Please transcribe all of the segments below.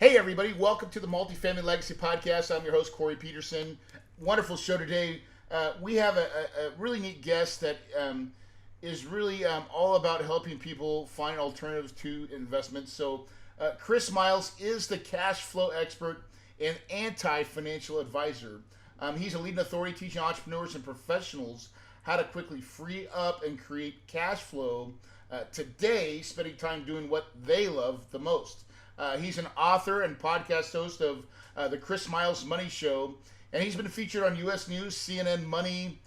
Hey, everybody, welcome to the Multifamily Legacy Podcast. I'm your host, Corey Peterson. Wonderful show today. We have a really neat guest that is really all about helping people find alternatives to investments. So, Chris Miles is the cash flow expert and anti financial advisor. He's a leading authority teaching entrepreneurs and professionals how to quickly free up and create cash flow today, spending time doing what they love the most. He's an author and podcast host of the Chris Miles Money Show, and he's been featured on U.S. News, CNN Money,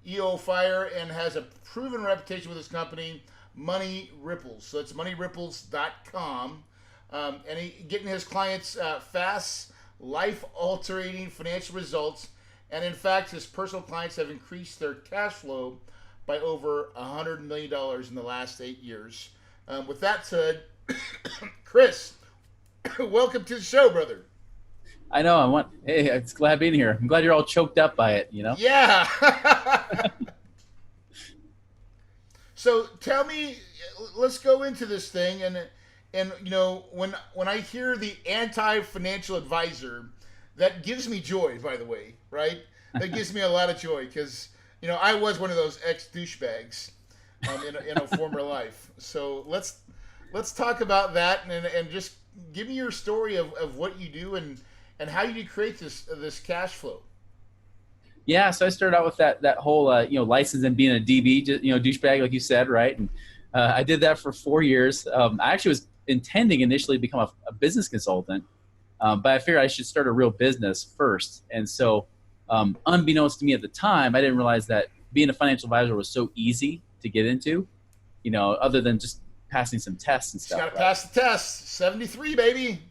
EO Fire, and has a proven reputation with his company, Money Ripples. So it's moneyripples.com. And he getting his clients fast, life-altering financial results. And in fact, his personal clients have increased their cash flow by over $100 million in the last 8 years. With that said, Chris, welcome to the show, brother. I know. Hey, it's glad being here. I'm glad you're all choked up by it. Yeah. So tell me, let's go into this thing, and when I hear the anti-financial advisor, that gives me joy. By the way, right? That gives me a lot of joy because I was one of those ex-douchebags in a former life. So let's talk about that and just give me your story of what you do and how you create this cash flow. Yeah. So I started out with that whole license and being a DB, douchebag, like you said, right? And I did that for 4 years. I actually was intending initially to become a business consultant, but I figured I should start a real business first. And so, unbeknownst to me at the time, I didn't realize that being a financial advisor was so easy to get into. Other than just passing some tests and stuff. Got to pass the test. 73, baby.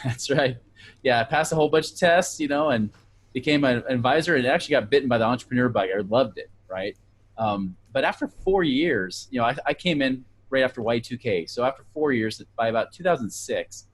That's right. Yeah, I passed a whole bunch of tests, and became an advisor, and actually got bitten by the entrepreneur bug. I loved it, right? But after 4 years, I came in right after Y2K. So after 4 years, by about 2006,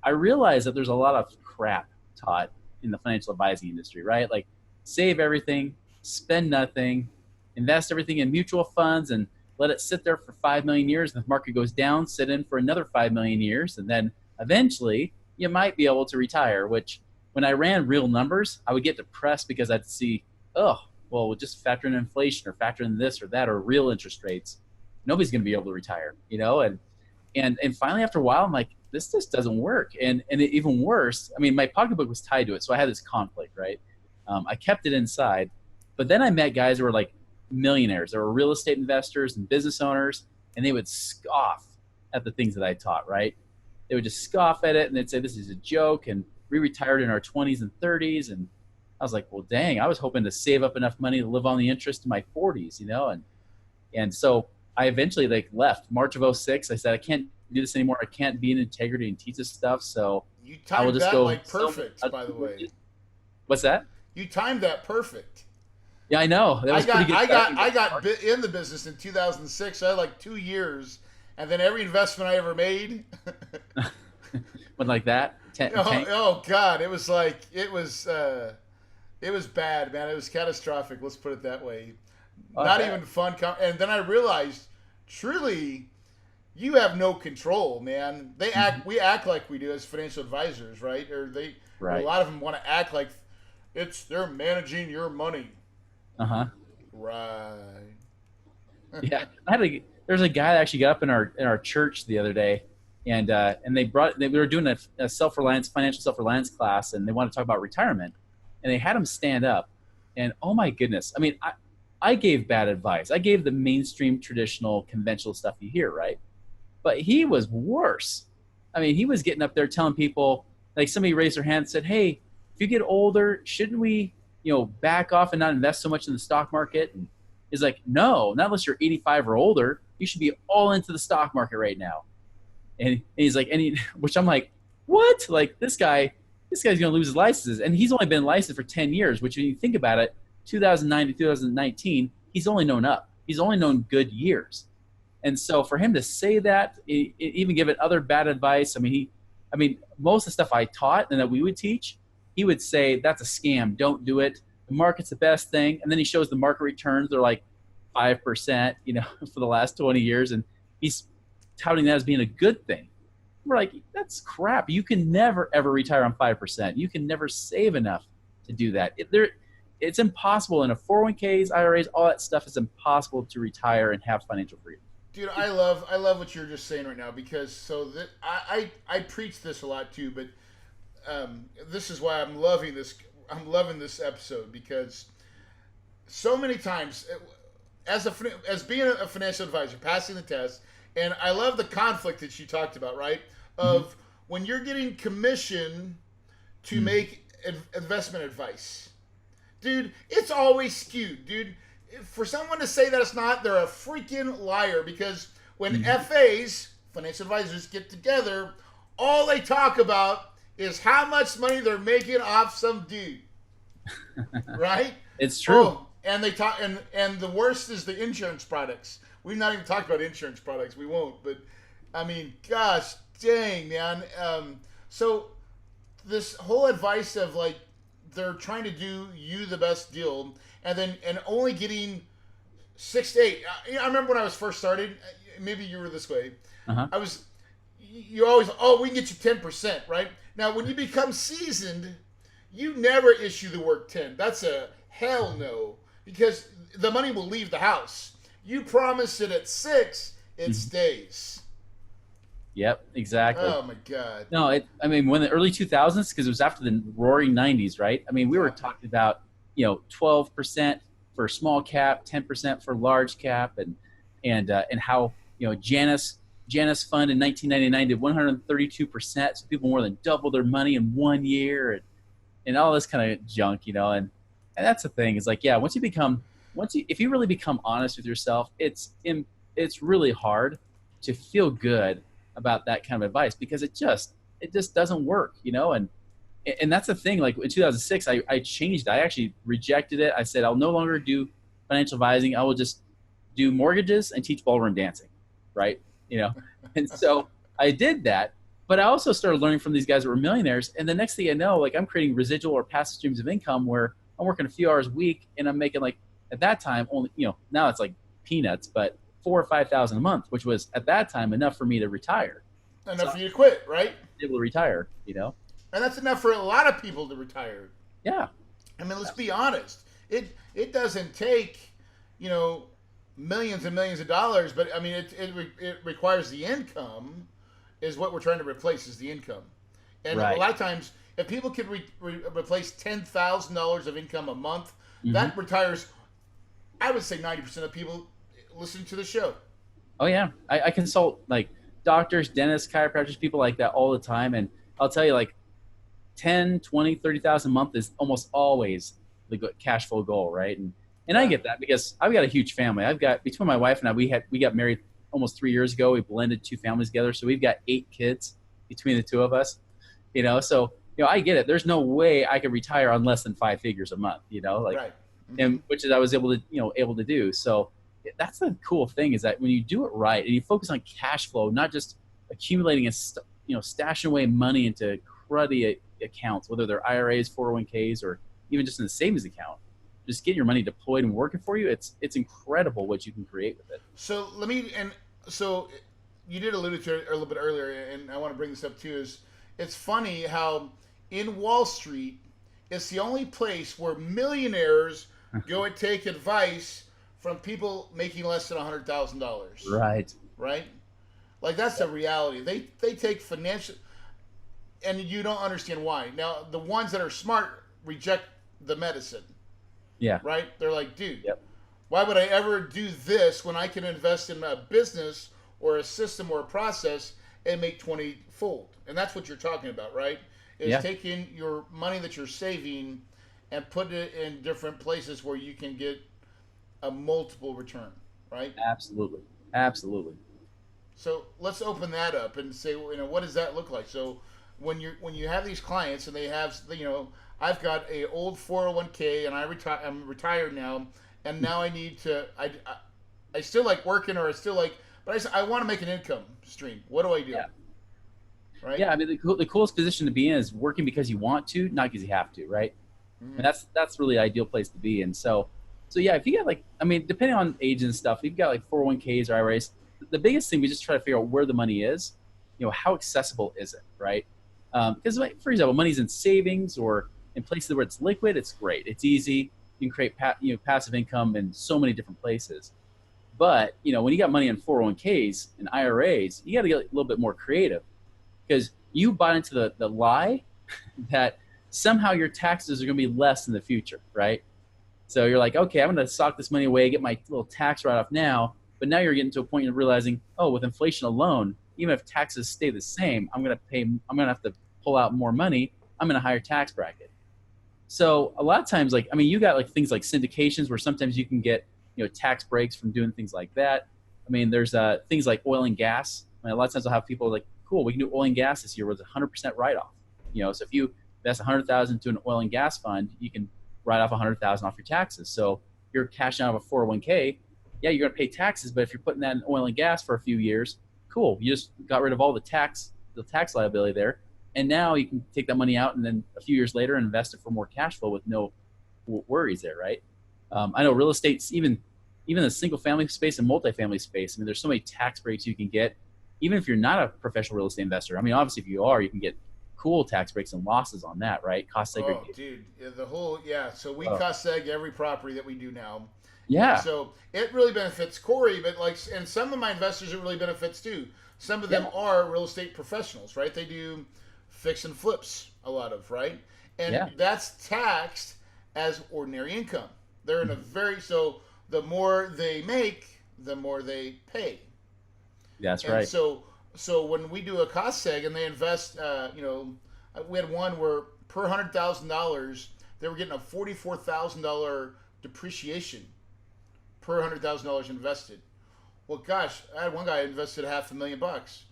I realized that there's a lot of crap taught in the financial advising industry, right? Like save everything, spend nothing, invest everything in mutual funds, and let it sit there for 5 million years. And if the market goes down, sit in for another 5 million years. And then eventually you might be able to retire, which when I ran real numbers, I would get depressed because I'd see, we'll just factor in inflation or factor in this or that or real interest rates. Nobody's going to be able to retire, and finally after a while, I'm like, this just doesn't work. And even worse, my pocketbook was tied to it. So I had this conflict, right? I kept it inside, but then I met guys who were like millionaires. They were real estate investors and business owners, and they would scoff at the things that I taught, right? They would just scoff at it, and they'd say, this is a joke, and we retired in our 20s and 30s. And I was like, well, dang, I was hoping to save up enough money to live on the interest in my 40s, and so I eventually left March of 06. I said, I can't do this anymore. I can't be in integrity and teach this stuff. So You I will timed just that go. like perfect, by the way. What's that? You timed that perfect. Yeah, I know. That was pretty good. I got in the business in 2006. I had like 2 years, and then every investment I ever made. Went like that. Oh God, it was bad, man. It was catastrophic. Let's put it that way. Not even fun. And then I realized, truly, you have no control, man. We act like we do as financial advisors, right? Right. A lot of them want to act like they're managing your money. Right. Yeah, there's a guy that actually got up in our church the other day, and we were doing a financial self-reliance class, and they wanted to talk about retirement, and they had him stand up, and oh my goodness, I gave bad advice. I gave the mainstream, traditional, conventional stuff you hear, right? But he was worse. He was getting up there telling people, like somebody raised their hand and said, hey, if you get older, shouldn't we, back off and not invest so much in the stock market? And he's like, no, not unless you're 85 or older. You should be all into the stock market right now. And he's like, which I'm like, what? Like this guy's going to lose his licenses. And he's only been licensed for 10 years, which when you think about it, 2009 to 2019, he's only known up. He's only known good years. And so for him to say that, even give it other bad advice, most of the stuff I taught and that we would teach, he would say, that's a scam. Don't do it. The market's the best thing. And then he shows the market returns. They're like 5%, for the last 20 years. And he's touting that as being a good thing. We're like, that's crap. You can never ever retire on 5%. You can never save enough to do that. It's impossible in a 401ks, IRAs, all that stuff is impossible to retire and have financial freedom. Dude, It, I love what you're just saying right now because so that I preach this a lot too, but this is why I'm loving this. I'm loving this episode because so many times as being a financial advisor, passing the test, and I love the conflict that you talked about, right? mm-hmm, Of when you're getting commission to mm-hmm, make investment advice, dude, it's always skewed, dude. For someone to say that it's not, they're a freaking liar because when mm-hmm. FAs, financial advisors, get together, all they talk about is how much money they're making off some dude, right? It's true. Oh, and they talk, and the worst is the insurance products. We've not even talked about insurance products. We won't, but I mean, gosh, dang, man. So this whole advice of like they're trying to do you the best deal, and only getting 6 to 8. I remember when I was first started. Maybe you were this way. Uh-huh. I was. You always, oh, we can get you 10%, right? Now, when you become seasoned, you never issue the word 10. That's a hell no because the money will leave the house. You promise it at 6, it Mm-hmm. stays. Yep, exactly. Oh my god. No, I mean, when the early 2000s, because it was after the roaring 90s, right? I mean, we were Yeah. talking about, 12% for small cap, 10% for large cap, and how, Janus Fund in 1999 did 132%. So people more than doubled their money in 1 year and all this kind of junk, and that's the thing is like, yeah, if you really become honest with yourself, it's really hard to feel good about that kind of advice because it just doesn't work, and that's the thing. Like in 2006, I changed. I actually rejected it. I said, I'll no longer do financial advising. I will just do mortgages and teach ballroom dancing. Right. You know? And so I did that, but I also started learning from these guys that were millionaires. And the next thing I know, like I'm creating residual or passive streams of income where I'm working a few hours a week and I'm making like at that time only, now it's like peanuts, but 4 or 5 thousand a month, which was at that time enough for me to retire. So Enough for you to quit, right? able to retire, And that's enough for a lot of people to retire. Yeah, I mean, let's be honest. It doesn't take, you know, millions and millions of dollars, but I mean, it requires the income, is what we're trying to replace is the income. And a right. lot of times, if people could replace $10,000 of income a month, Hmm. that retires. I would say 90% of people listening to the show. Oh yeah, I consult like doctors, dentists, chiropractors, people like that all the time, and I'll tell you like 10, 20, 30,000 a month is almost always the cash flow goal, right? And I Yeah. get that because I've got a huge family. I've got between my wife and I, we got married almost 3 years ago. We blended two families together, so we've got 8 kids between the two of us. So I get it. There's no way I could retire on less than 5 figures a month. Like, Right. and which is I was able to do. So that's the cool thing is that when you do it right and you focus on cash flow, not just accumulating and stashing away money into cruddy accounts, whether they're IRAs, 401ks, or even just in the savings account, just getting your money deployed and working for you. It's incredible what you can create with it. So so you did allude to it a little bit earlier, and I want to bring this up too. Is it's funny how in Wall Street, it's the only place where millionaires go and take advice from people making less than $100,000. Right. Right? Like that's a reality. They take financial, and you don't understand why. Now the ones that are smart reject the medicine. Yeah. Right? They're like, dude, Yep. why would I ever do this when I can invest in a business or a system or a process and make 20 fold? And that's what you're talking about, right? Is Yeah. taking your money that you're saving and put it in different places where you can get a multiple return, right? Absolutely. Absolutely. So let's open that up and say, what does that look like? So when you have these clients and they have, I've got a old 401k and I'm retired now, and now I need to, I still like working or I still like, but I want to make an income stream. What do I do? Yeah. Right? Yeah. I mean, the coolest position to be in is working because you want to, not because you have to, right? Mm-hmm. And that's really the ideal place to be. And so yeah, if you got like, I mean, depending on age and stuff, if you've got like 401ks or IRAs, the biggest thing we just try to figure out where the money is. how accessible is it, right? Because for example, money's in savings or in places where it's liquid, it's great. It's easy. You can create passive income in so many different places. But when you got money in 401ks and IRAs, you got to get a little bit more creative because you bought into the lie that somehow your taxes are going to be less in the future, right? So you're like, okay, I'm going to sock this money away, get my little tax write off now. But now you're getting to a point of realizing, oh, with inflation alone, even if taxes stay the same, I'm going to have to pull out more money. I'm in a higher tax bracket. So a lot of times, you got like things like syndications where sometimes you can get, tax breaks from doing things like that. There's things like oil and gas. A lot of times I'll have people like, cool, we can do oil and gas this year with 100% write off. So if you invest 100,000 into an oil and gas fund, you can write off 100,000 off your taxes. So you're cashing out of a 401k. Yeah, you're going to pay taxes, but if you're putting that in oil and gas for a few years, cool. You just got rid of all the tax liability there. And now you can take that money out and then a few years later invest it for more cash flow with no worries there, right? I know real estate's even the single family space and multifamily space. There's so many tax breaks you can get, even if you're not a professional real estate investor. Obviously, if you are, you can get cool tax breaks and losses on that, right? Cost segregation. Oh, dude, So we cost seg every property that we do now. Yeah. And so it really benefits Corey, but and some of my investors it really benefits too. Some of them are real estate professionals, right? They do fix and flips a lot of, right? And that's taxed as ordinary income. They're in so the more they make, the more they pay. That's right. So when we do a cost seg and they invest, we had one where per $100,000 they were getting a $44,000 depreciation per $100,000 invested. Well, gosh, I had one guy invested $500,000.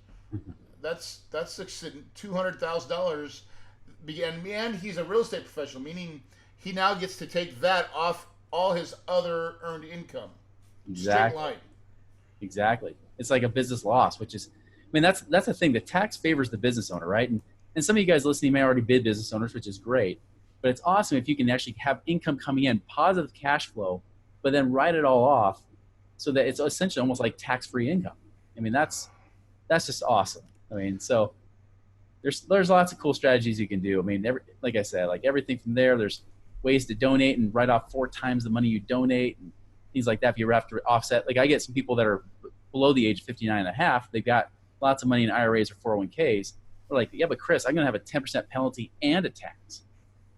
That's $200,000, and he's a real estate professional, meaning he now gets to take that off all his other earned income. Exactly. Straight line. Exactly. It's like a business loss, which is, that's the thing. The tax favors the business owner, right? And some of you guys listening may already be business owners, which is great. But it's awesome if you can actually have income coming in, positive cash flow, but then write it all off so that it's essentially almost like tax-free income. That's just awesome. So there's lots of cool strategies you can do. Like I said, like everything from there's ways to donate and write off 4 times the money you donate and things like that. If you ever have to offset, like I get some people that are below the age of 59 and a half, they've got lots of money in IRAs or 401ks. They're like, yeah, but Chris, I'm going to have a 10% penalty and a tax.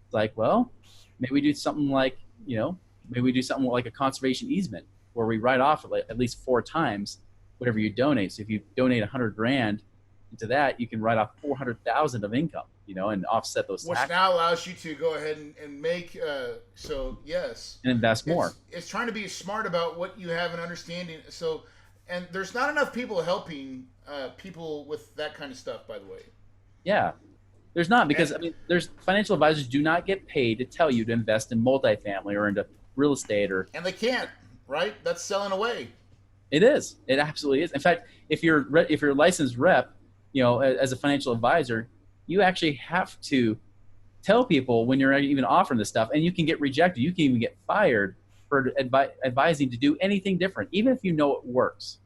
It's like, well, maybe we do something like, a conservation easement where we write off at least 4 times whatever you donate. So if you donate $100,000 into that, you can write off 400,000 of income, and offset those taxes. Which now allows you to go ahead and make, yes. And invest more. It's trying to be smart about what you have and understanding. So, and there's not enough people helping people with that kind of stuff, by the way. Yeah. There's not, because there's financial advisors do not get paid to tell you to invest in multifamily or into real estate and they can't, right? That's selling away. It is. It absolutely is. In fact, if you're a licensed rep, as a financial advisor, you actually have to tell people when you're even offering this stuff, and you can get rejected. You can even get fired for advising to do anything different, even if you know it works.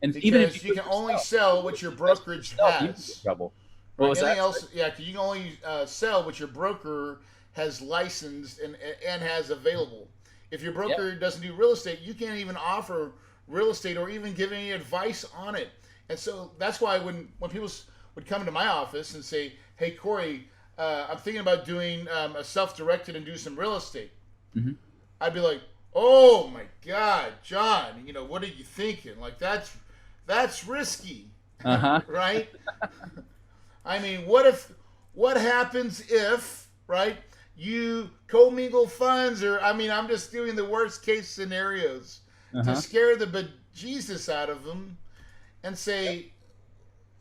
And because even if you can only sell what your brokerage has. Trouble. Right? Anything else? Yeah, because you can only sell what your broker has licensed and has available. If your broker doesn't do real estate, you can't even offer real estate or even give any advice on it. And so that's why when people would come into my office and say, "Hey, Corey, I'm thinking about doing a self-directed and do some real estate," I'd be like, "Oh my God, John, what are you thinking? Like that's risky, right? What happens if, right? You commingle funds, or I'm just doing the worst case scenarios to scare the bejesus out of them." And say,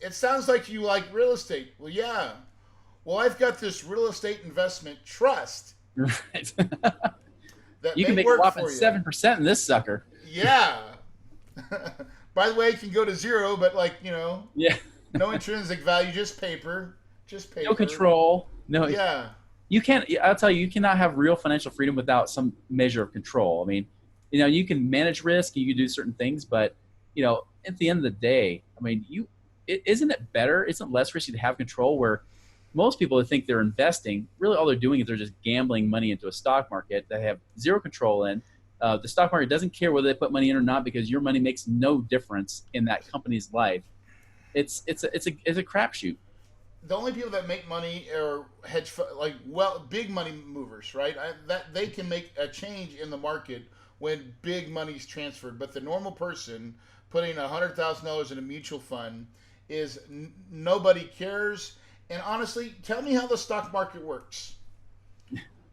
"It sounds like you like real estate." Well, yeah. Well, I've got this real estate investment trust. Right. That you can make a whopping 7% in this sucker. Yeah. By the way, it can go to 0, but yeah. No intrinsic value, just paper. No control. No. Yeah. You can't. I'll tell you, you cannot have real financial freedom without some measure of control. You can manage risk, you can do certain things, but at the end of the day, isn't it better? Isn't it less risky to have control where most people that think they're investing, really all they're doing is they're just gambling money into a stock market that they have zero control in. The stock market doesn't care whether they put money in or not because your money makes no difference in that company's life. It's a crapshoot. The only people that make money are like big money movers, right? That they can make a change in the market when big money's transferred, but the normal person putting $100,000 in a mutual fund is nobody cares. And honestly, tell me how the stock market works,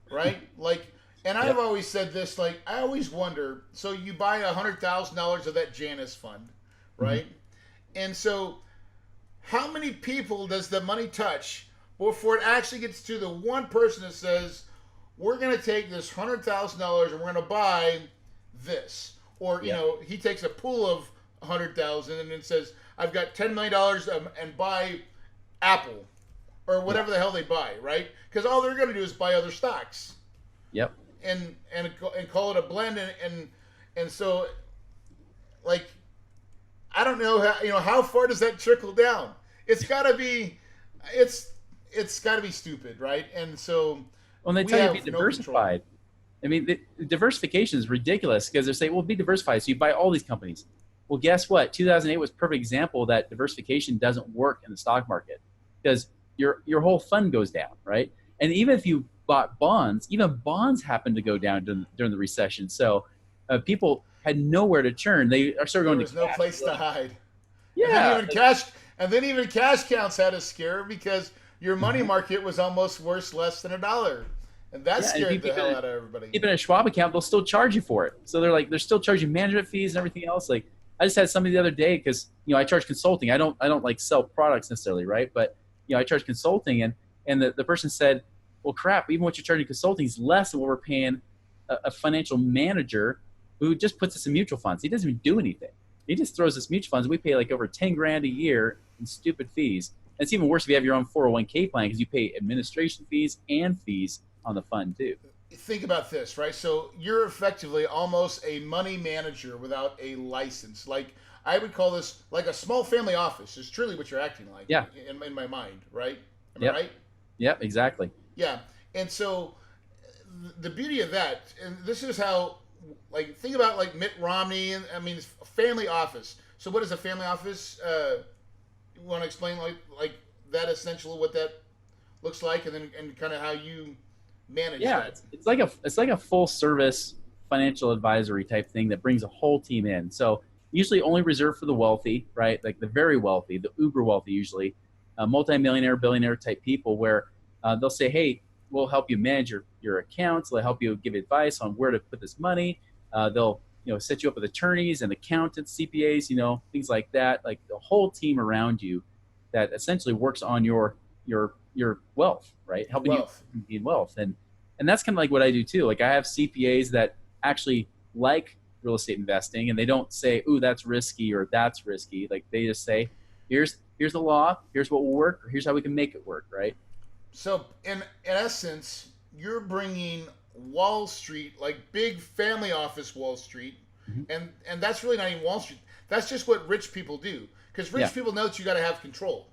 right? Like, and I've Yep. always said this. Like, I always wonder. So you buy $100,000 of that Janus fund, Mhm. right? And so how many people does the money touch before it actually gets to the one person that says, we're going to take this $100,000 and we're going to buy this? Or, Yep. he takes a pool of 100,000 and then says, I've got $10 million and buy Apple or Yeah. whatever the hell they buy, right? Because all they're going to do is buy other stocks Yep. and call it a blend. And so, like, I don't know how far does that trickle down? It's got to be it's it's got to be stupid, right? And so When they we tell you to be have no control. diversified, I mean, the diversification is ridiculous because they say, well, be diversified. So you buy all these companies. Well, guess what? 2008 was a perfect example that diversification doesn't work in the stock market because your whole fund goes down, right? And even if you bought bonds, even bonds happen to go down during the recession. So people had nowhere to turn. They are started There going to was no cash. place to hide. And then Yeah. even cash and then even cash counts had a scare because your money Mhm. market was almost worth less than a dollar. And that Yeah. And if you scared the hell out of everybody. keep it in a Schwab account, they'll still charge you for it. So they're still charging management fees and everything else. Like I just had somebody the other day because I charge consulting. I don't like sell products necessarily, right? But I charge consulting, and the person said, well, crap, even what you're charging consulting is less than what we're paying a financial manager who just puts us in mutual funds. He doesn't even do anything. He just throws us mutual funds. We pay like over 10 grand a year in stupid fees. And it's even worse if you have your own 401k plan because you pay administration fees and fees on the fund too. Think about this, right? So you're effectively almost a money manager without a license. Like I would call this like a small family office. Is truly what you're acting like Yeah. in my mind, right? Am I Yep. right? Yep. Exactly. Yeah. And so the beauty of that, and this is how, like, think about like Mitt Romney, and I mean, it's a family office. So what is a family office? You want to explain like that essentially what that looks like, and then and kind of how you manage Yeah. that. It's like a full service financial advisory type thing that brings a whole team in. So usually only reserved for the wealthy, right? Like the very wealthy, the uber wealthy, usually multimillionaire, billionaire type people, where they'll say, "Hey, we'll help you manage your accounts. They'll help you give advice on where to put this money. They'll set you up with attorneys and accountants, CPAs, things like that. Like the whole team around you that essentially works on your wealth, right? Your Helping you wealth. gain wealth, and that's kind of like what I do too. Like I have CPAs that actually like real estate investing, and they don't say, "Ooh, that's risky" or "That's risky." Like they just say, "Here's the law. Here's what will work. Or here's how we can make it work." Right? So in essence, you're bringing Wall Street, like big family office Wall Street, Mm-hmm. and that's really not even Wall Street. That's just what rich people do because Yeah. rich people know that you got to have control,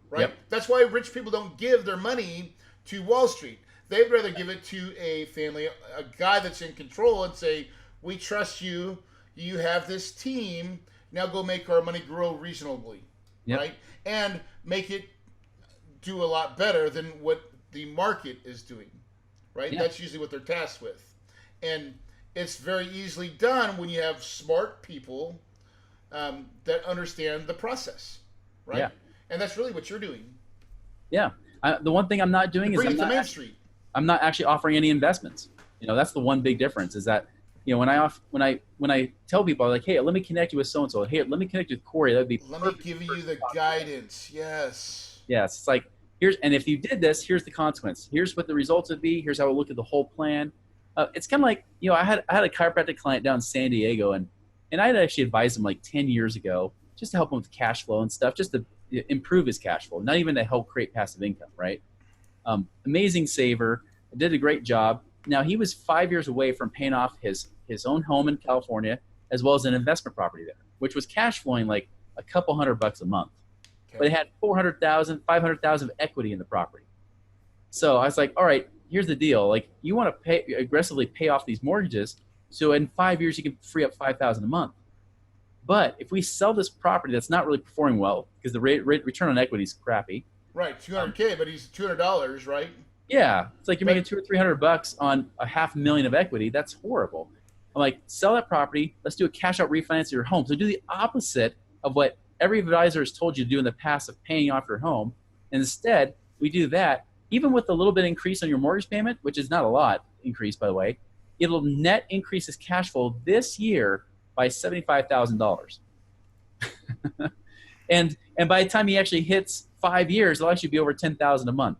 right? Yep. That's why rich people don't give their money to Wall Street. They'd rather give it to a family, a guy that's in control, and say, "We trust you. You have this team. Now go make our money grow reasonably, Yep. right? And make it do a lot better than what the market is doing, right? Yeah. That's usually what they're tasked with. And it's very easily done when you have smart people that understand the process, right? Yeah. And that's really what you're doing. Yeah. The one thing I'm not To doing is bring it to Main Street. I'm not actually offering any investments. That's the one big difference is that when I tell people like, hey, let me connect you with so and so. Hey, let me connect you with Corey. That'd be Let me perfect give you person the to talk to. guidance. Yes. Yes, it's like and if you did this, here's the consequence. Here's what the results would be. Here's how we look at the whole plan. It's kind of like I had a chiropractic client down in San Diego, and I had actually advised him like 10 years ago just to help him with cash flow and stuff, just to improve his cash flow, not even to help create passive income, right? Amazing saver, did a great job. Now he was 5 years away from paying off his own home in California, as well as an investment property there, which was cash flowing like a couple $100 a month. but it Okay. had 400,000, 500,000 of equity in the property. So I was like, all right, here's the deal. Like, you want to aggressively pay off these mortgages, so in 5 years you can free up 5,000 a month. But if we sell this property that's not really performing well because the return on equity is crappy. Right, Um, 200K, but he's $200, right? yeah, it's like you're making But 200 or 300 bucks on a 500,000 of equity. That's horrible. I'm like, sell that property. Let's do a cash out refinance of your home. So do the opposite of what every advisor has told you to do in the past of paying off your home. And instead, we do that. Even with a little bit increase on your mortgage payment, which is not a lot increase, by the way, it'll net increase his cash flow this year by $75,000. And by the time he actually hits 5 years, it'll actually be over 10,000 a month.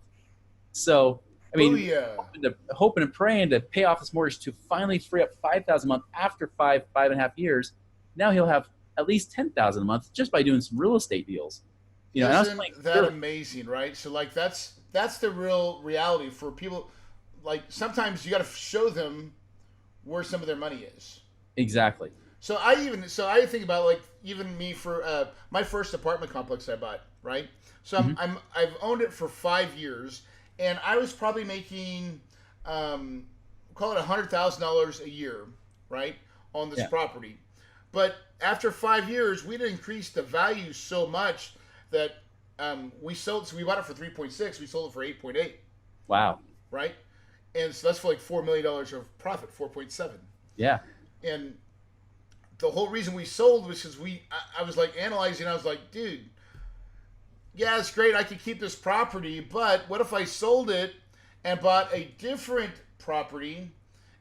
So, I mean, booyah. hoping and praying to pay off this mortgage to finally free up 5,000 a month after 5.5 years. Now he'll have at least 10,000 a month just by doing some real estate deals. And I was Isn't playing that really amazing, right? So like that's the real reality for people. Like sometimes you got to show them where some of their money is. exactly. So I think about like even me for my first apartment complex I bought, right? So Hmm. I've owned it for 5 years, and I was probably making um, call it $100,000 a year, right, on this Yeah. property. But after 5 years, we'd increased the value so much that we sold. So we bought it for 3.6. We sold it for 8.8, Wow. right? And so that's for like $4 million of profit, 4.7. Yeah. And the whole reason we sold was because I was like analyzing. I was like, dude, yeah, it's great. I could keep this property, but what if I sold it and bought a different property?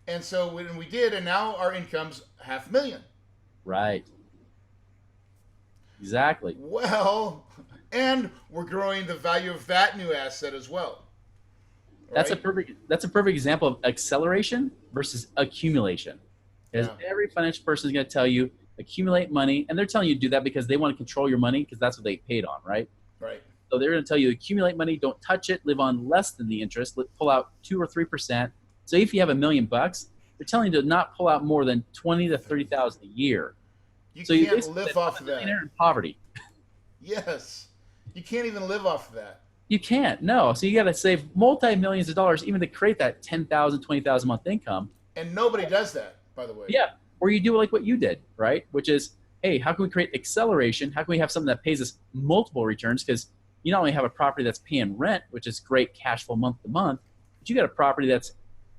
And so when we did, and now our income's 500,000. Right. Exactly. Well, and we're growing the value of that new asset as well, That's a right? perfect example of acceleration versus accumulation. Because Yeah, every financial person is going to tell you accumulate money, and they're telling you to do that because they want to control your money because that's what they paid on, right? right. So they're going to tell you accumulate money, don't touch it, live on less than the interest, pull out 2 or 3%. So if you have $1 million, they're telling you to not pull out more than 20 to 30,000 a year. You So you can't basically live become off a of that. millionaire in poverty. Yes, you can't even live off of that, You can't, no. So you got to save multi-millions of dollars even to create that 10,000, 20,000 a month income. and nobody does that, by the way. Yeah. Or you do like what you did, right? Which is, hey, how can we create acceleration? How can we have something that pays us multiple returns? Because you not only have a property that's paying rent, which is great cash flow month to month, but you got a property that's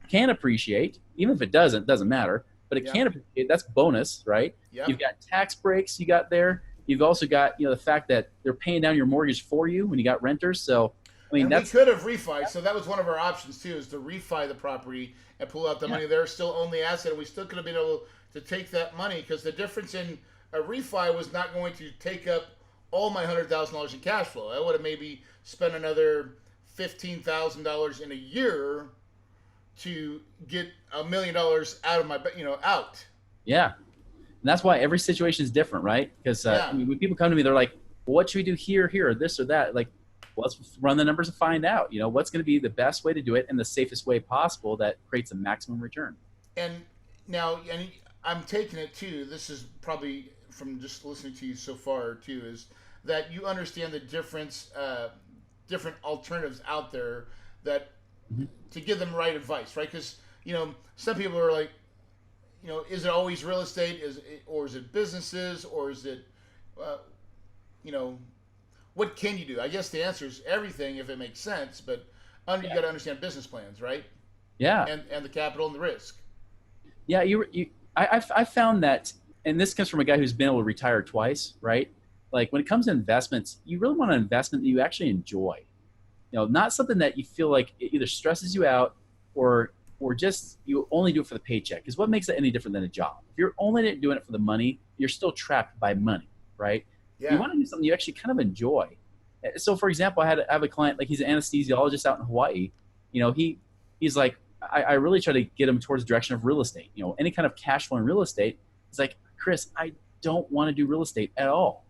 can appreciate, even if it doesn't matter, but it Yeah. can appreciate. That's bonus, right? Yep. You've got tax breaks you got there. You've also got, the fact that they're paying down your mortgage for you when you got renters. So, I mean, And we that's, could have refi, so that was one of our options too, is to refi the property and pull out the yeah, money there, still own the asset, and we still could have been able to take that money because the difference in a refi was not going to take up all my $100,000 in cash flow. I would have maybe spent another $15,000 in a year to get $1 million out of my, out. yeah. And that's why every situation is different, right? Because I Yeah. mean, when people come to me, they're like, well, what should we do here, or this or that? Like, well, let's run the numbers and find out, what's going to be the best way to do it and the safest way possible that creates a maximum return. And now, and I'm taking it too. This is probably from just listening to you so far too, is that you understand the difference, different alternatives out there that Mhm. to give them right advice, right? Because some people are like, is it always real estate? Or is it businesses? Or is it, uh, you know, what can you do? I guess the answer is everything if it makes sense, but you Yeah. got to understand business plans, right? Yeah. And the capital and the risk. Yeah. I found that, and this comes from a guy who's been able to retire twice, right? Like when it comes to investments, you really want an investment that you actually enjoy. Not something that you feel like it either stresses you out or just you only do it for the paycheck. Because what makes it any different than a job? If you're only doing it for the money, you're still trapped by money, right? You Yeah. want to do something you actually kind of enjoy. So, for example, I have a client, like he's an anesthesiologist out in Hawaii. He's like, I really try to get him towards the direction of real estate. Any kind of cash flow in real estate. He's like, Chris, I don't want to do real estate at all.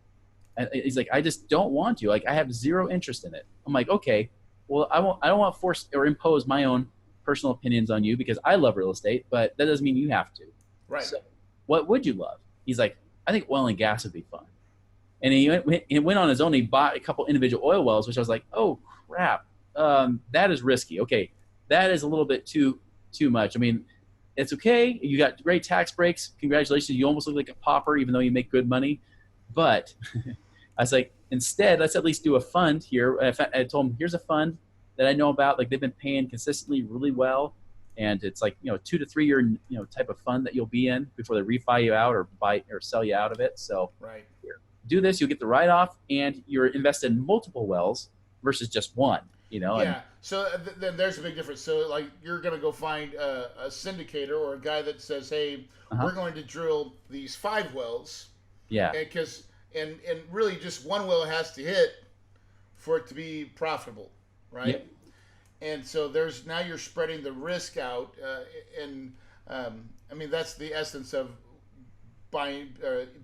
And he's like, I just don't want to. Like, I have zero interest in it. I'm like, okay, well, I don't want to force or impose my own personal opinions on you because I love real estate, but that doesn't mean you have to. Right. So, what would you love? He's like, I think oil and gas would be fun. And he went on his own. He bought a couple individual oil wells, which I was like, oh crap, that is risky. Okay, that is a little bit too much. I mean, it's okay. You got great tax breaks. Congratulations. You almost look like a pauper, even though you make good money. But I was like, instead, let's at least do a fund here. I told him, here's a fund that I know about. Like they've been paying consistently really well. And it's like, 2 to 3 year, type of fund that you'll be in before they refi you out or buy or sell you out of it. So Right. here, do this, you'll get the write-off and you're invested in multiple wells versus just one, and Yeah. So then there's a big difference. So like you're going to go find a syndicator or a guy that says, "Hey, uh-huh. we're going to drill these 5 wells," Yeah. and because and really just one well has to hit for it to be profitable, right? Yep. And so there's now you're spreading the risk out, and I mean that's the essence of buying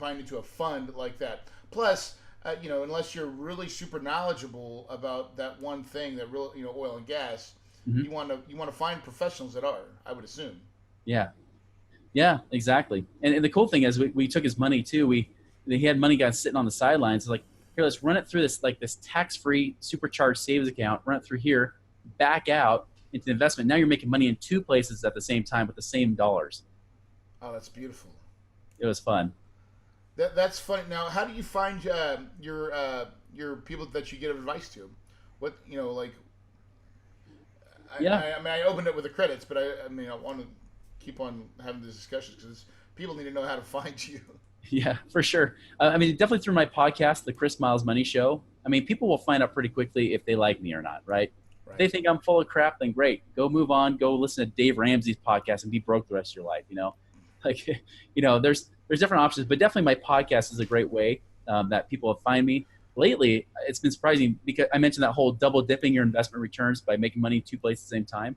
into a fund like that. Plus, unless you're really super knowledgeable about that one thing, that real, oil and gas, Mm-hmm. you want to find professionals that are. I would assume. Yeah. Yeah, exactly. And the cool thing is we took his money too. He had money guys sitting on the sidelines. Like, here, let's run it through this tax-free supercharged savings account, run it through here, back out into the investment. Now you're making money in two places at the same time with the same dollars. Oh, that's beautiful. It was fun. That's funny. Now, how do you find your people that you give advice to? What like Yeah. I mean, I opened it with the credits, but I mean, I want to keep on having these discussions because people need to know how to find you. Yeah, for sure. I mean, definitely through my podcast, the Chris Miles Money Show. I mean, people will find out pretty quickly if they like me or not, right? If they Right. think I'm full of crap, then great. Go move on. Go listen to Dave Ramsey's podcast and be broke the rest of your life. Like, there's different options, but definitely my podcast is a great way that people will find me. Lately, it's been surprising because I mentioned that whole double dipping your investment returns by making money in two places at the same time.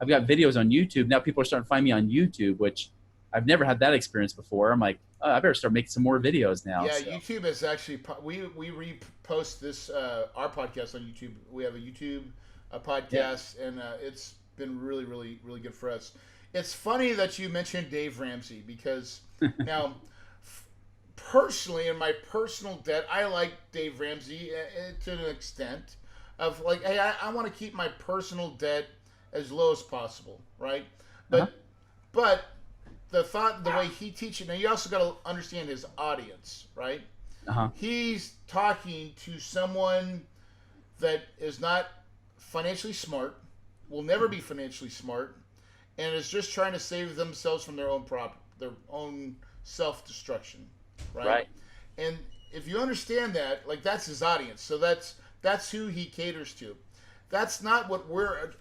I've got videos on YouTube. Now people are starting to find me on YouTube, which I've never had that experience before. I'm like, oh, I better start making some more videos now. Yeah, So YouTube is actually we repost this our podcast on YouTube. We have a YouTube yeah. podcast, and it's been really, really, really good for us. It's funny that you mentioned Dave Ramsey because now, personally, in my personal debt, I like Dave Ramsey to an extent. Of like, hey, I want to keep my personal debt as low as possible, right? Uh-huh. But the way he teaches, now you also got to understand his audience, right? Uh-huh. He's talking to someone that is not financially smart, will never be financially smart, and is just trying to save themselves from their own self destruction, right? Right. And if you understand that, like that's his audience, so that's who he caters to. That's not what we're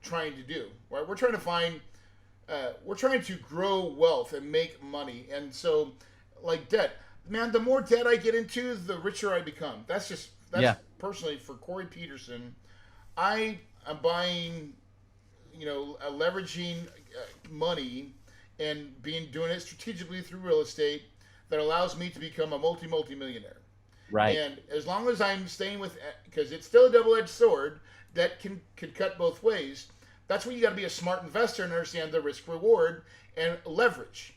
trying to do, right? We're trying to grow wealth and make money, and so like debt, man. The more debt I get into, the richer I become. That's Yeah. personally for Corey Peterson. I am buying, leveraging money and doing it strategically through real estate that allows me to become a multi-millionaire. Right. And as long as I'm staying with, because it's still a double-edged sword that can cut both ways. That's where you got to be a smart investor and understand the risk reward and leverage,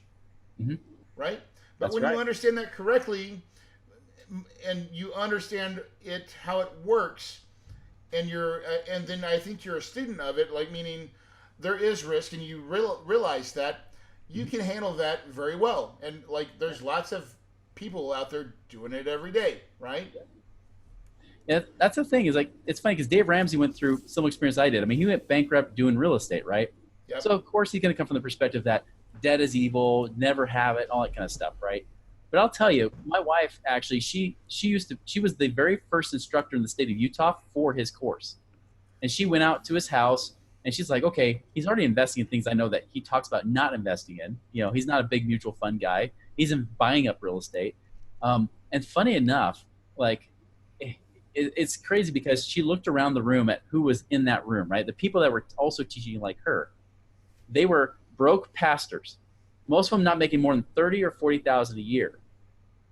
Hmm. right? But That's when right. you understand that correctly, and you understand how it works, and then I think you're a student of it, like meaning there is risk, and you realize that you Mhm. can handle that very well. And like there's lots of people out there doing it every day, right? Yeah, that's the thing. Is like it's funny because Dave Ramsey went through similar experience I did. I mean, he went bankrupt doing real estate, right? Yep. So of course he's going to come from the perspective that debt is evil, never have it, all that kind of stuff, right? But I'll tell you, my wife actually she was the very first instructor in the state of Utah for his course, and she went out to his house and she's like, okay, he's already investing in things I know that he talks about not investing in. He's not a big mutual fund guy. He's in buying up real estate. And funny enough, like it's crazy because she looked around the room at who was in that room, right? The people that were also teaching like her, they were broke pastors, most of them not making more than 30 or 40,000 a year.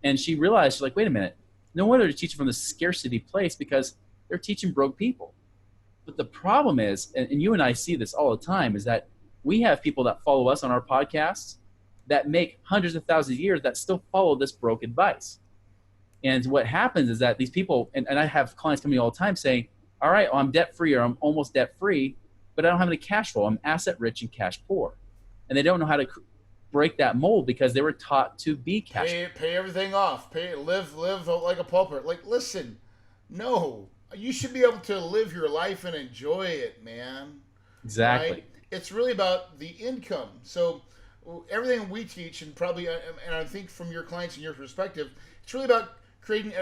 And she realized, she's like, wait a minute, no wonder they're teaching from the scarcity place because they're teaching broke people. But the problem is, and you and I see this all the time, is that we have people that follow us on our podcasts that make hundreds of thousands a year that still follow this broke advice. And what happens is that these people, and I have clients coming all the time saying, all right, well, I'm debt free or I'm almost debt free, but I don't have any cash flow. I'm asset rich and cash poor. And they don't know how to break that mold because they were taught to be cash. Pay everything off. Live like a pauper. Like, listen, no, you should be able to live your life and enjoy it, man. Right? Exactly. It's really about the income. So everything we teach, and probably, and I think from your clients and your perspective, it's really about creating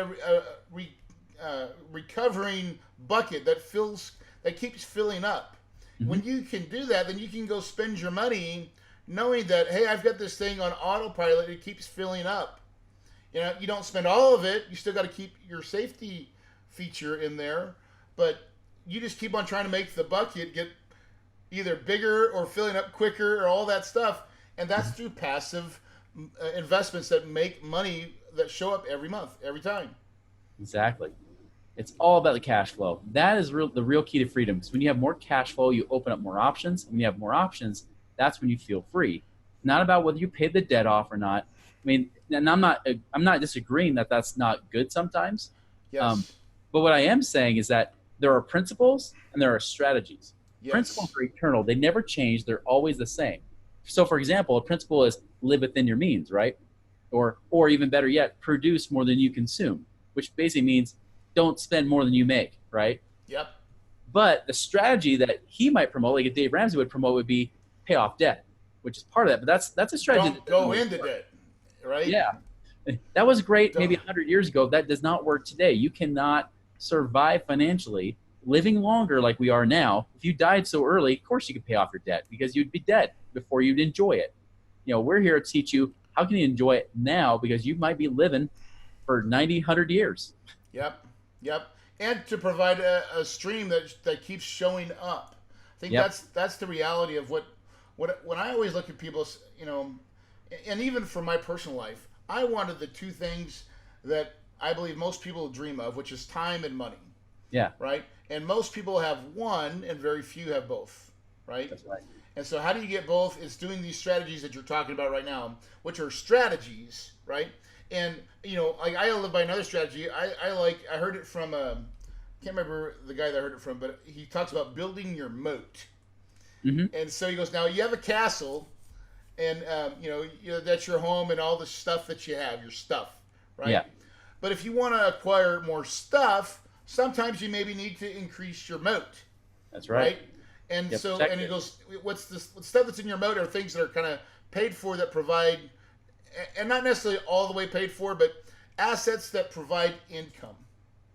recovering bucket that keeps filling up. Mm-hmm. When you can do that, then you can go spend your money knowing that, hey, I've got this thing on autopilot. It keeps filling up. You don't spend all of it. You still got to keep your safety feature in there, but you just keep on trying to make the bucket get either bigger or filling up quicker or all that stuff. And that's through passive investments that make money that show up every month, every time. Exactly. It's all about the cash flow. That is the real key to freedom. Because when you have more cash flow, you open up more options. And when you have more options, that's when you feel free. It's not about whether you pay the debt off or not. I mean, and I'm not disagreeing that that's not good sometimes. Um, Yes. but what I am saying is that there are principles and there are strategies. Principles Yes. are eternal. They never change. They're always the same. So, for example, a principle is live within your means, right? Or even better yet, produce more than you consume, which basically means don't spend more than you make, right? Yep. But the strategy that he might promote, like a Dave Ramsey would promote, would be pay off debt, which is part of that. But that's a strategy Don't that doesn't go always into work. debt, right? Yeah, that was great maybe Don't. 100 years ago. That does not work today. You cannot survive financially living longer like we are now. If you died so early, of course you could pay off your debt because you'd be dead before you'd enjoy it. We're here to teach you how can you enjoy it now because you might be living for 90, 100 years. Yep. Yep. And to provide a stream that keeps showing up. I think Yep. that's the reality of what when I always look at people, and even for my personal life, I wanted the two things that I believe most people dream of, which is time and money, Yeah, right? And most people have one, and very few have both, right? that's right. And so, how do you get both? It's doing these strategies that you're talking about right now, which are strategies, right? And like I live by another strategy. I heard it from can't remember the guy that I heard it from, but he talks about building your moat. Hmm. And so he goes, now you have a castle, and that's your home and all the stuff that you have, your stuff, right? Yeah, But if you want to acquire more stuff, sometimes you maybe need to increase your moat, that's right? right. And Yeah, so, protect and he it. goes, what's this what stuff that's in your moat are things that are kind of paid for that provide, and not necessarily all the way paid for, but assets that provide income,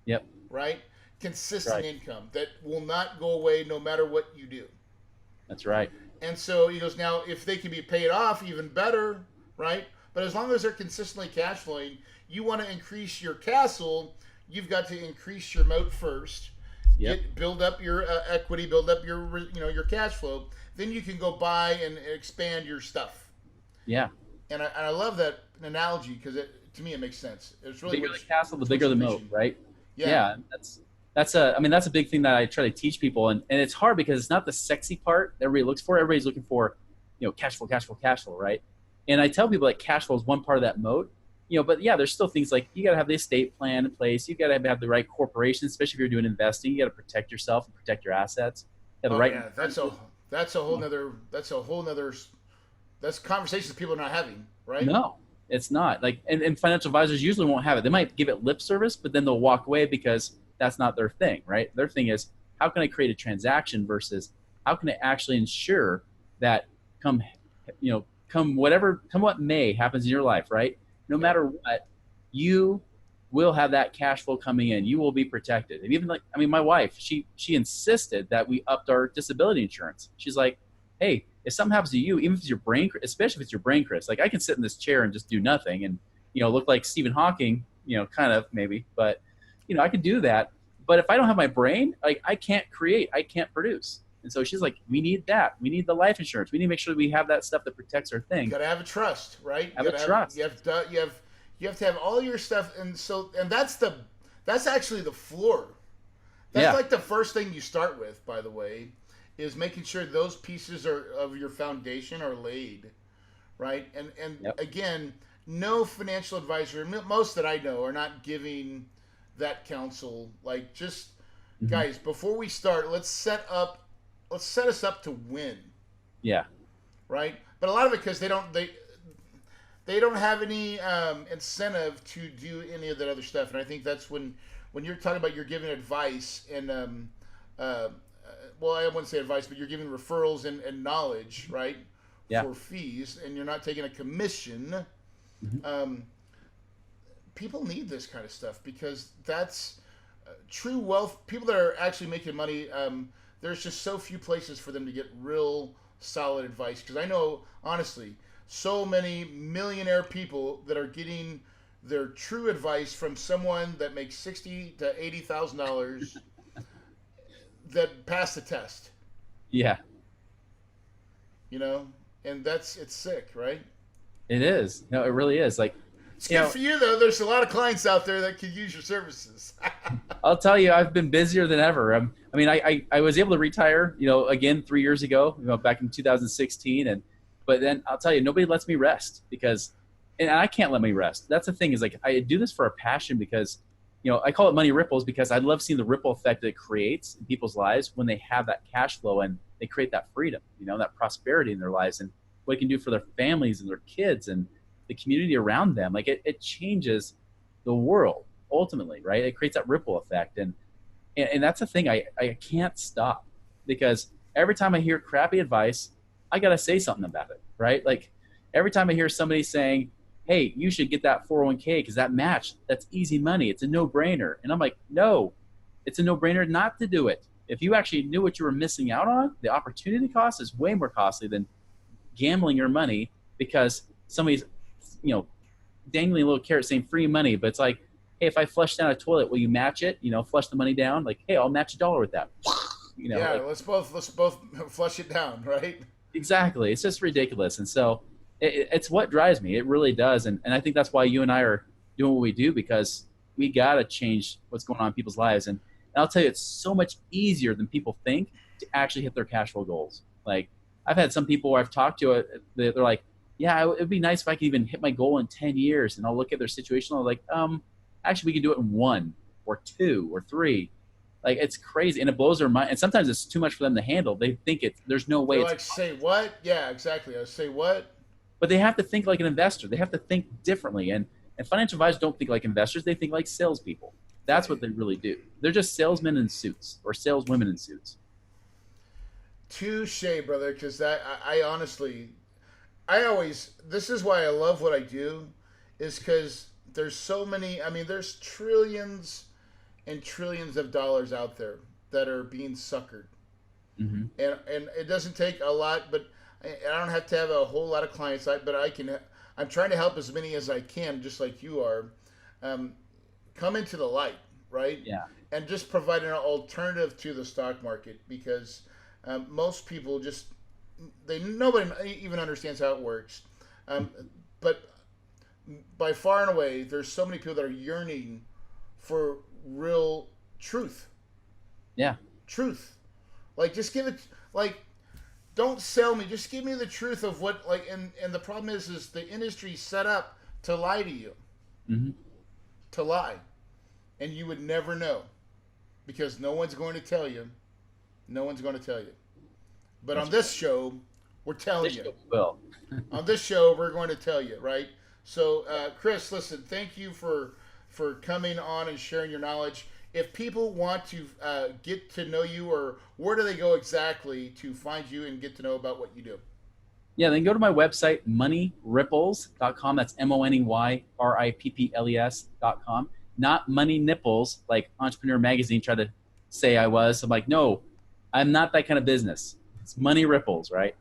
Yep, right? Consistent right. income that will not go away no matter what you do. That's right. And so he goes, now if they can be paid off, even better, right? But as long as they're consistently cash flowing, you want to increase your castle, you've got to increase your moat first. Yep. Build up your equity, build up your cash flow. Then you can go buy and expand your stuff. Yeah. And I love that analogy because to me it makes sense. It's The really bigger the castle, the bigger you're the moat, preaching. right? Yeah. Yeah. That's a big thing that I try to teach people, and it's hard because it's not the sexy part that everybody looks for. Everybody's looking for, cash flow, cash flow, cash flow, right? And I tell people that cash flow is one part of that moat. But yeah, there's still things like you got to have the estate plan in place. You got to have the right corporation, especially if you're doing investing. You got to protect yourself and protect your assets. You have the Oh right. yeah, that's a whole nother that's conversations people are not having, right? No, it's not. Like, and financial advisors usually won't have it. They might give it lip service, but then they'll walk away because that's not their thing, right? Their thing is how can I create a transaction versus how can I actually ensure that come, come what may happens in your life, right? No Yep. matter what, you will have that cash flow coming in. You will be protected. And even my wife, she insisted that we upped our disability insurance. She's like, hey, if something happens to you, even if it's your brain, especially if it's your brain, Chris, like I can sit in this chair and just do nothing and, look like Stephen Hawking, kind of maybe, but, I could do that. But if I don't have my brain, like I can't create, I can't produce. And so she's like, we need that. We need the life insurance. We need to make sure that we have that stuff that protects our You thing. got to have a trust, right? Have You a got to trust. you have to have all your stuff, and that's actually the floor. That's Yeah. like the first thing you start with, by the way, is making sure those pieces of your foundation are laid, right? And Yep. again, no financial advisor, most that I know, are not giving that counsel. Like, just Hmm. guys, before we start, let's set us up to win, Yeah. right? But a lot of it because they don't have any incentive to do any of that other stuff, and I think that's when you're talking about you're giving advice and uh, well, I wouldn't say advice, but you're giving referrals and knowledge, right, Yeah. for fees, and you're not taking a commission. Hmm. Um, People need this kind of stuff because that's true wealth. People that are actually making money, there's just so few places for them to get real solid advice. Because I know, honestly, so many millionaire people that are getting their true advice from someone that makes $60,000 to $80,000 that passed the test. Yeah. You know, and it's sick, right? It is. No, it really is. Like, It's you good know, for you though. There's a lot of clients out there that could use your services. I'll tell you, I've been busier than ever. I mean, I was able to retire, again 3 years ago, back in 2016, but then I'll tell you, nobody lets me rest because, and I can't let me rest. That's the thing is like I do this for a passion because, I call it money ripples because I love seeing the ripple effect that it creates in people's lives when they have that cash flow and they create that freedom, that prosperity in their lives and what it can do for their families and their kids and the community around them. Like it changes the world ultimately, right? It creates that ripple effect. And that's the thing I can't stop because every time I hear crappy advice, I got to say something about it, right? Like every time I hear somebody saying, hey, you should get that 401k because that match, that's easy money. It's a no brainer. And I'm like, no, it's a no brainer not to do it. If you actually knew what you were missing out on, the opportunity cost is way more costly than gambling your money because somebody's, you know, dangling a little carrot saying free money, but it's like, hey, if I flush down a toilet, will you match it? Flush the money down. Like, hey, I'll match $1 with that. Yeah, Like let's both flush it down, right? exactly. It's just ridiculous. And so it's what drives me. It really does. And I think that's why you and I are doing what we do because we got to change what's going on in people's lives. And I'll tell you, it's so much easier than people think to actually hit their cash flow goals. Like I've had some people where I've talked to, they're like, yeah, it'd be nice if I could even hit my goal in 10 years. And I'll look at their situation. I'm like, actually, we can do it in 1 or 2 or 3. Like it's crazy, and it blows their mind. And sometimes it's too much for them to handle. They think there's no way They're it's like, say what? Yeah, exactly. I say what? but they have to think like an investor. They have to think differently. And financial advisors don't think like investors. They think like salespeople. That's what they really do. They're just salesmen in suits or saleswomen in suits. Touche, brother. Because I honestly, I always. This is why I love what I do, is because there's so many. I mean, there's trillions and trillions of dollars out there that are being suckered, Hmm. and it doesn't take a lot, but I don't have to have a whole lot of clients. But I can. I'm trying to help as many as I can, just like you are. Um, Come into the light, right? Yeah. And just provide an alternative to the stock market because most people just nobody even understands how it works. Um, but by far and away, there's so many people that are yearning for real truth. Yeah. Truth, like just give it like don't sell me. Just give me the truth of what like and the problem is the industry's set up to lie to you, Hmm. to lie, and you would never know because no one's going to tell you. No one's going to tell you. But on That's this right. show, we're telling This you. show will. On this show, we're going to tell you, right? So, Chris, listen, thank you for coming on and sharing your knowledge. If people want to get to know you, or where do they go exactly to find you and get to know about what you do? Yeah, then go to my website, moneyripples.com. That's MONEYRIPPLES.com. Not Money Nipples, like Entrepreneur Magazine tried to say I was. I'm like, no, I'm not that kind of business. It's Money Ripples, right?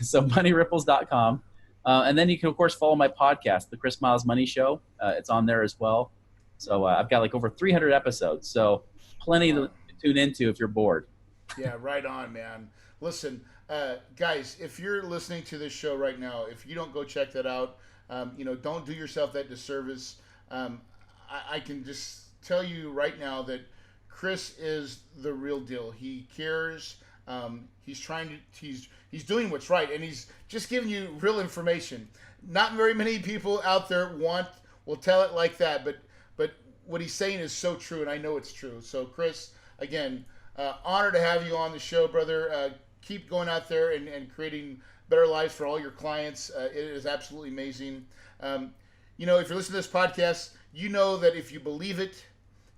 So moneyripples.com. And then you can, of course, follow my podcast, The Chris Miles Money Show. It's on there as well. So I've got like over 300 episodes. So plenty Wow. to tune into if you're bored. Yeah, right on, man. Listen, guys, if you're listening to this show right now, if you don't go check that out, don't do yourself that disservice. I can just tell you right now that Chris is the real deal. He cares He's trying to he's doing what's right, and he's just giving you real information. Not very many people out there will tell it like that, but what he's saying is so true, and I know it's true. So Chris, again, honor to have you on the show, brother. Keep going out there and creating better lives for all your clients. It is absolutely amazing. If you're listening to this podcast, you know that if you believe it,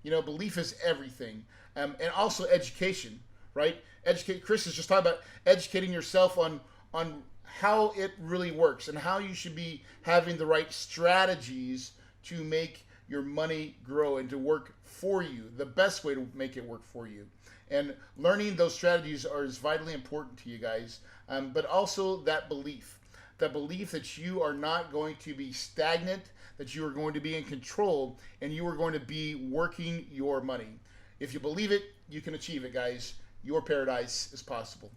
belief is everything. And also education, right? Educate. Chris is just talking about educating yourself on how it really works and how you should be having the right strategies to make your money grow and to work for you. The best way to make it work for you. And learning those strategies is vitally important to you guys. But also that belief that you are not going to be stagnant, that you are going to be in control, and you are going to be working your money. If you believe it, you can achieve it, guys. Your paradise is possible.